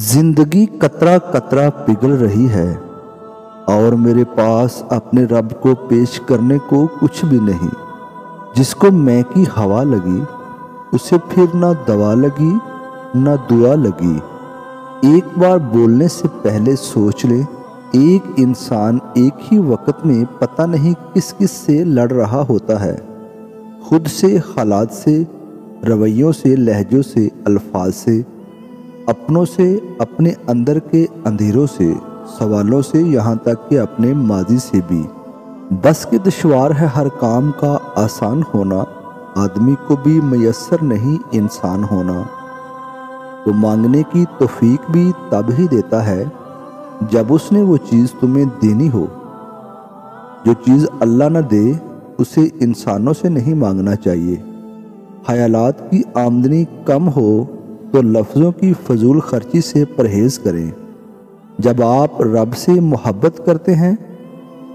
जिंदगी कतरा कतरा पिघल रही है और मेरे पास अपने रब को पेश करने को कुछ भी नहीं। जिसको मैं की हवा लगी उसे फिर ना दवा लगी ना दुआ लगी। एक बार बोलने से पहले सोच ले, एक इंसान एक ही वक्त में पता नहीं किस किस से लड़ रहा होता है। खुद से, हालात से, रवैयों से, लहजों से, अल्फाज से, अपनों से, अपने अंदर के अंधेरों से, सवालों से, यहाँ तक कि अपने माजी से भी। बस के दुश्वार है हर काम का आसान होना, आदमी को भी मयस्सर नहीं इंसान होना। तो मांगने की तौफीक भी तब ही देता है जब उसने वो चीज़ तुम्हें देनी हो। जो चीज़ अल्लाह न दे उसे इंसानों से नहीं मांगना चाहिए। ख्यालात की आमदनी कम हो तो लफ्ज़ों की फजूल खर्ची से परहेज़ करें। जब आप रब से मोहब्बत करते हैं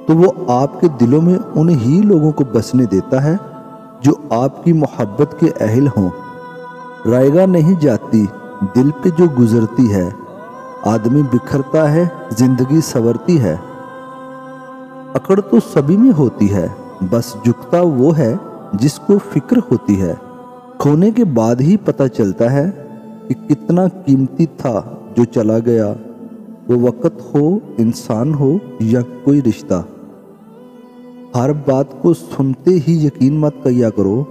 तो वो आपके दिलों में उन ही लोगों को बसने देता है जो आपकी मोहब्बत के अहल हों। रायगा नहीं जाती दिल पे जो गुजरती है, आदमी बिखरता है जिंदगी संवरती है। अकड़ तो सभी में होती है, बस झुकता वो है जिसको फिक्र होती है। खोने के बाद ही पता चलता है कि कितना कीमती था जो चला गया, वो वक्त हो, इंसान हो या कोई रिश्ता। हर बात को सुनते ही यकीन मत किया करो,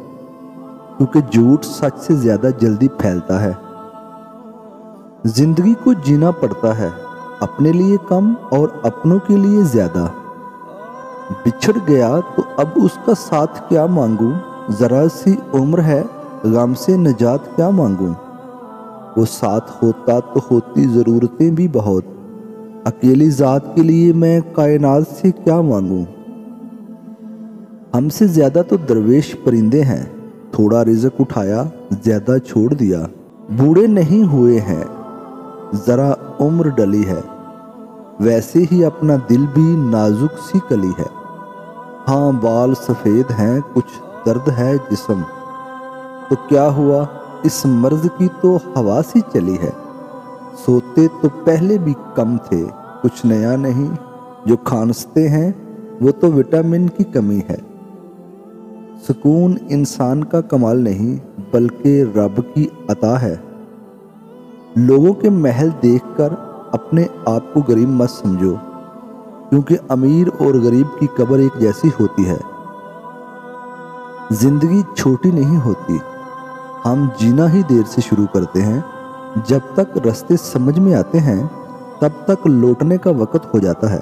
क्योंकि झूठ सच से ज़्यादा जल्दी फैलता है। जिंदगी को जीना पड़ता है, अपने लिए कम और अपनों के लिए ज़्यादा। बिछड़ गया तो अब उसका साथ क्या मांगूं, ज़रा सी उम्र है गम से निजात क्या मांगूं। वो साथ होता तो होती ज़रूरतें भी बहुत, अकेली ज़ात के लिए मैं कायनात से क्या मांगूं। हमसे ज़्यादा तो दरवेश परिंदे हैं, थोड़ा रिज़्क उठाया ज़्यादा छोड़ दिया। बूढ़े नहीं हुए हैं, ज़रा उम्र डली है, वैसे ही अपना दिल भी नाजुक सी कली है। हाँ, बाल सफ़ेद हैं, कुछ दर्द है जिस्म, तो क्या हुआ इस मर्ज की तो हवा सी चली है। सोते तो पहले भी कम थे, कुछ नया नहीं, जो खांसते हैं वो तो विटामिन की कमी है। सुकून इंसान का कमाल नहीं बल्कि रब की अता है। लोगों के महल देखकर अपने आप को गरीब मत समझो, क्योंकि अमीर और गरीब की कब्र एक जैसी होती है। जिंदगी छोटी नहीं होती, हम जीना ही देर से शुरू करते हैं। जब तक रास्ते समझ में आते हैं तब तक लौटने का वक्त हो जाता है।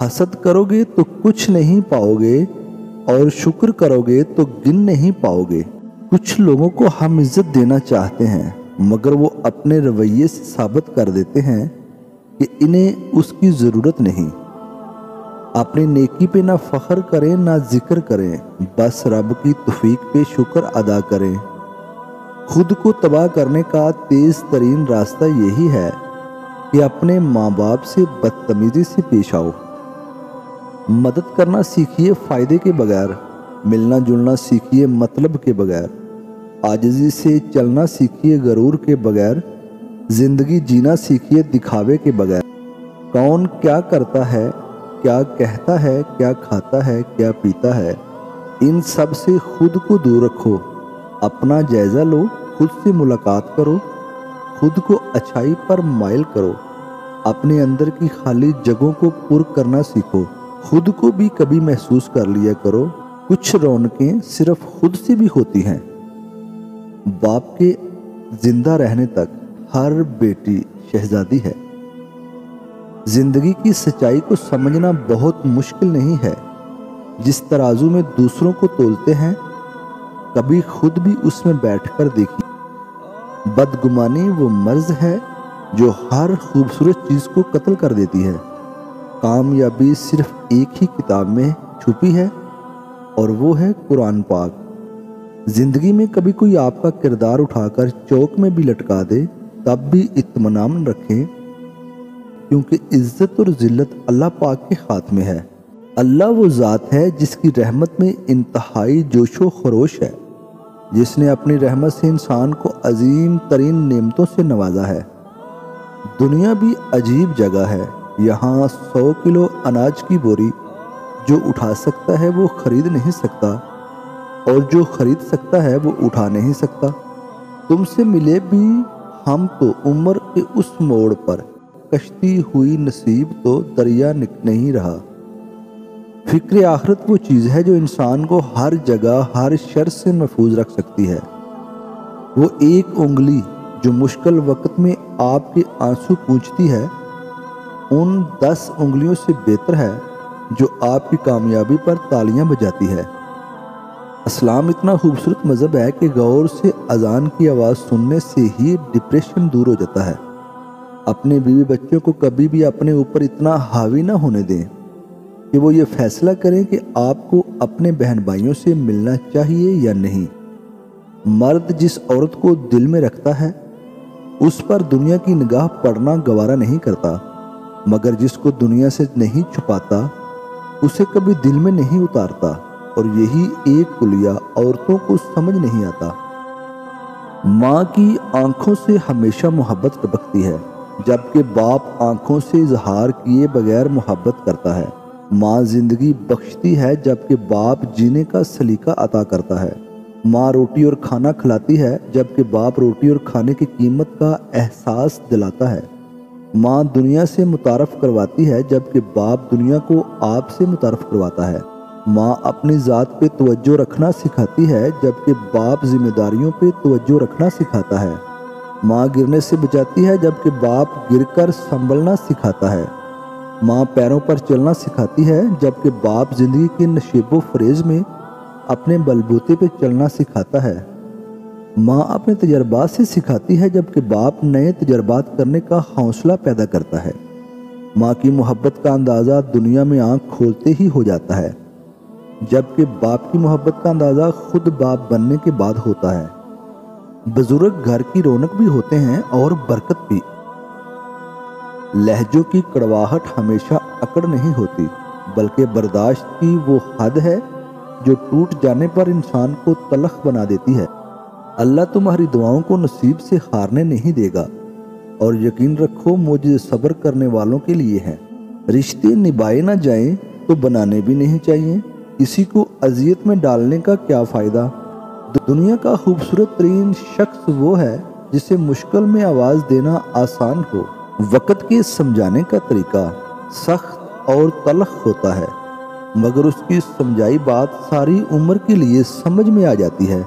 हसद करोगे तो कुछ नहीं पाओगे और शुक्र करोगे तो गिन नहीं पाओगे। कुछ लोगों को हम इज्जत देना चाहते हैं, मगर वो अपने रवैये से साबित कर देते हैं कि इन्हें उसकी ज़रूरत नहीं। अपनी नेकी पे ना फ़ख्र करें ना जिक्र करें, बस रब की तौफीक पे शुक्र अदा करें। खुद को तबाह करने का तेज़ तरीन रास्ता यही है कि अपने माँ बाप से बदतमीज़ी से पेश आओ। मदद करना सीखिए फ़ायदे के बगैर, मिलना जुलना सीखिए मतलब के बगैर, आजिज़ी से चलना सीखिए गरूर के बगैर, ज़िंदगी जीना सीखिए दिखावे के बगैर। कौन क्या करता है, क्या कहता है, क्या खाता है, क्या पीता है, इन सब से खुद को दूर रखो। अपना जायज़ा लो, खुद से मुलाकात करो, खुद को अच्छाई पर माइल करो। अपने अंदर की खाली जगहों को पुर करना सीखो। खुद को भी कभी महसूस कर लिया करो, कुछ रौनकें सिर्फ खुद से भी होती हैं। बाप के जिंदा रहने तक हर बेटी शहजादी है। जिंदगी की सच्चाई को समझना बहुत मुश्किल नहीं है। जिस तराजू में दूसरों को तोलते हैं, कभी खुद भी उसमें बैठकर देखिए। बदगुमानी वो मर्ज है जो हर खूबसूरत चीज़ को कत्ल कर देती है। कामयाबी सिर्फ एक ही किताब में छुपी है और वो है कुरान पाक। जिंदगी में कभी कोई आपका किरदार उठाकर चौक में भी लटका दे, तब भी इत्मीनान रखें, क्योंकि इज्जत और जिल्लत अल्लाह पाक के हाथ में है। अल्लाह वो ज़ात है जिसकी रहमत में इंतहाई जोशो खरोश है, जिसने अपनी रहमत से इंसान को अजीम तरीन नेमतों से नवाजा है। دنیا بھی عجیب جگہ ہے، یہاں 100 کلو اناج کی بوری جو اٹھا سکتا ہے وہ خرید نہیں سکتا، اور جو خرید سکتا ہے وہ اٹھا نہیں سکتا۔ تم سے ملے بھی ہم تو عمر کے اس موڑ پر، کشتی ہوئی نصیب تو دریا نہیں رہا۔ فکر آخرت وہ چیز ہے جو انسان کو ہر جگہ ہر شر سے محفوظ رکھ سکتی ہے۔ وہ ایک انگلی جو مشکل وقت میں آپ کے آنسو پوچھتی ہے، ان 10 انگلیوں سے بہتر ہے جو آپ کی کامیابی پر تالیاں بجاتی ہے۔ اسلام اتنا خوبصورت مذہب ہے کہ غور سے اذان کی آواز سننے سے ہی ڈپریشن دور ہو جاتا ہے۔ اپنے بیوی بچوں کو کبھی بھی اپنے اوپر اتنا حاوی نہ ہونے دیں کہ وہ یہ فیصلہ کریں کہ آپ کو اپنے بہن بھائیوں سے ملنا چاہیے یا نہیں۔ مرد جس عورت کو دل میں رکھتا ہے اس پر دنیا کی نگاہ پڑنا گوارا نہیں کرتا، مگر جس کو دنیا سے نہیں چھپاتا اسے کبھی دل میں نہیں اتارتا، اور یہی ایک کلیہ عورتوں کو سمجھ نہیں آتا۔ ماں کی آنکھوں سے ہمیشہ محبت ٹپکتی ہے، جبکہ باپ آنکھوں سے اظہار کیے بغیر محبت کرتا ہے۔ ماں زندگی بخشتی ہے جبکہ باپ جینے کا سلیقہ عطا کرتا ہے۔ ماں روٹی اور کھانا کھلاتی ہے جبکہ باپ روٹی اور کھانے کی قیمت کا احساس دلاتا ہے۔ ماں دنیا سے متعارف کرواتی ہے جبکہ باپ دنیا کو آپ سے متعارف کرواتا ہے۔ ماں اپنی ذات پہ توجہ رکھنا سکھاتی ہے جبکہ باپ ذمہ داریوں پہ توجہ رکھنا سکھاتا ہے۔ ماں گرنے سے بچاتی ہے جبکہ باپ گر کر سنبھلنا سکھاتا ہے۔ ماں پیروں پر چلنا سکھاتی ہے جبکہ باپ زندگی کے نشیب و فریز میں اپنے بلبوتے پہ چلنا سکھاتا ہے۔ ماں اپنے تجربات سے سکھاتی ہے جبکہ باپ نئے تجربات کرنے کا حوصلہ پیدا کرتا ہے۔ ماں کی محبت کا اندازہ دنیا میں آنکھ کھولتے ہی ہو جاتا ہے، جبکہ باپ کی محبت کا اندازہ خود باپ بننے کے بعد ہوتا ہے۔ بزرگ گھر کی رونق بھی ہوتے ہیں اور برکت بھی۔ لہجوں کی کڑواہٹ ہمیشہ اکڑ نہیں ہوتی، بلکہ برداشت کی وہ حد ہے جو ٹوٹ جانے پر انسان کو تلخ بنا دیتی ہے۔ اللہ تمہاری دعاؤں کو نصیب سے ہارنے نہیں دے گا، اور یقین رکھو معجزے صبر کرنے والوں کے لیے ہیں۔ رشتے نبھائے نہ جائیں تو بنانے بھی نہیں چاہیے، کسی کو اذیت میں ڈالنے کا کیا فائدہ۔ دنیا کا خوبصورت ترین شخص وہ ہے جسے مشکل میں آواز دینا آسان ہو۔ وقت کے سمجھانے کا طریقہ سخت اور تلخ ہوتا ہے، مگر اس کی سمجھائی بات ساری عمر کے لیے سمجھ میں آ جاتی ہے۔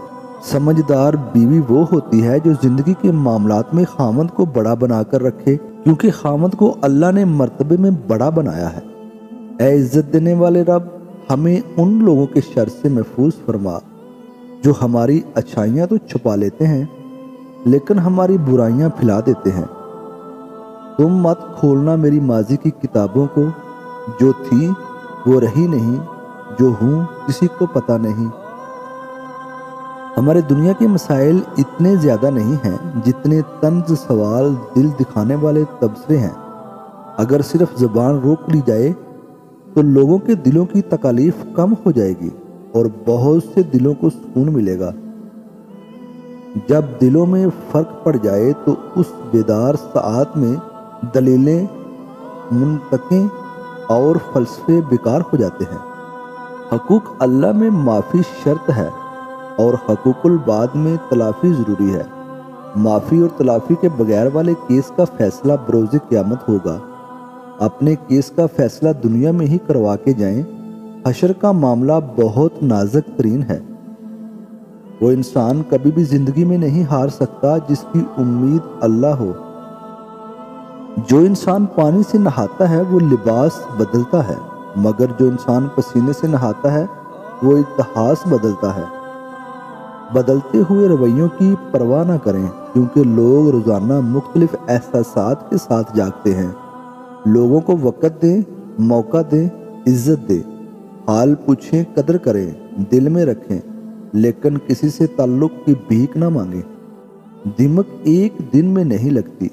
سمجھدار بیوی وہ ہوتی ہے جو زندگی کے معاملات میں خاوند کو بڑا بنا کر رکھے، کیونکہ خاوند کو اللہ نے مرتبے میں بڑا بنایا ہے۔ اے عزت دینے والے رب، ہمیں ان لوگوں کے شر سے محفوظ فرما جو ہماری اچھائیاں تو چھپا لیتے ہیں لیکن ہماری برائیاں پھیلا دیتے ہیں۔ تم مت کھولنا میری ماضی کی کتابوں کو، جو تھی وہ رہی نہیں، جو ہوں کسی کو پتہ نہیں۔ ہمارے دنیا کے مسائل اتنے زیادہ نہیں ہیں جتنے طنز سوال دل دکھانے والے تبصرے ہیں۔ اگر صرف زبان روک لی جائے تو لوگوں کے دلوں کی تکالیف کم ہو جائے گی اور بہت سے دلوں کو سکون ملے گا۔ جب دلوں میں فرق پڑ جائے تو اس بیدار ساعت میں دلیلیں، منطقیں اور فلسفے بیکار ہو جاتے ہیں۔ حقوق اللہ میں معافی شرط ہے اور حقوق العباد میں تلافی ضروری ہے۔ معافی اور تلافی کے بغیر والے کیس کا فیصلہ بروز قیامت ہوگا۔ اپنے کیس کا فیصلہ دنیا میں ہی کروا کے جائیں، حشر کا معاملہ بہت نازک ترین ہے۔ وہ انسان کبھی بھی زندگی میں نہیں ہار سکتا جس کی امید اللہ ہو۔ جو انسان پانی سے نہاتا ہے وہ لباس بدلتا ہے، مگر جو انسان پسینے سے نہاتا ہے وہ اتحاس بدلتا ہے۔ بدلتے ہوئے رویوں کی پرواہ نہ کریں، کیونکہ لوگ روزانہ مختلف احساسات کے ساتھ جاگتے ہیں۔ لوگوں کو وقت دیں، موقع دیں، عزت دیں، حال پوچھیں، قدر کریں، دل میں رکھیں، لیکن کسی سے تعلق کی بھیک نہ مانگیں۔ دیمک ایک دن میں نہیں لگتی،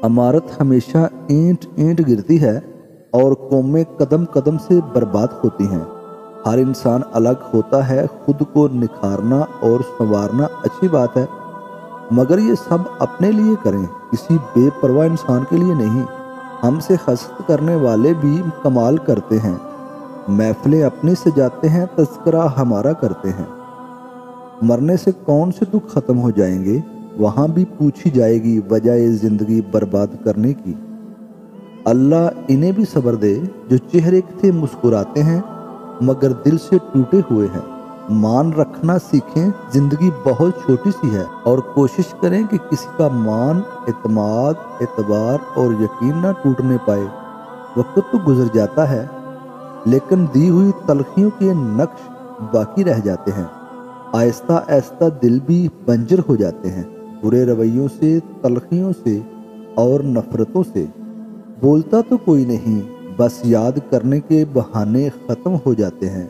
عمارت ہمیشہ اینٹ اینٹ گرتی ہے اور قومیں قدم قدم سے برباد ہوتی ہیں۔ ہر انسان الگ ہوتا ہے، خود کو نکھارنا اور سنوارنا اچھی بات ہے، मगर ये सब अपने लिए करें, किसी बेपरवाह इंसान के लिए नहीं। हमसे हसद करने वाले भी कमाल करते हैं, महफिलें अपनी सजाते हैं, तज़किरा हमारा करते हैं। मरने से कौन से दुख ख़त्म हो जाएंगे, वहाँ भी पूछी जाएगी वजह ज़िंदगी बर्बाद करने की। अल्लाह इन्हें भी सब्र दे जो चेहरे से मुस्कुराते हैं मगर दिल से टूटे हुए हैं। मान रखना सीखें, ज़िंदगी बहुत छोटी सी है, और कोशिश करें कि किसी का मान, एतमाद, एतबार और यकीन ना टूटने पाए। वक्त तो गुजर जाता है लेकिन दी हुई तलखियों के नक्श बाकी रह जाते हैं। आहिस्ता आहिस्ता दिल भी बंजर हो जाते हैं, बुरे रवैयों से, तलखियों से और नफ़रतों से। बोलता तो कोई नहीं, बस याद करने के बहाने ख़त्म हो जाते हैं।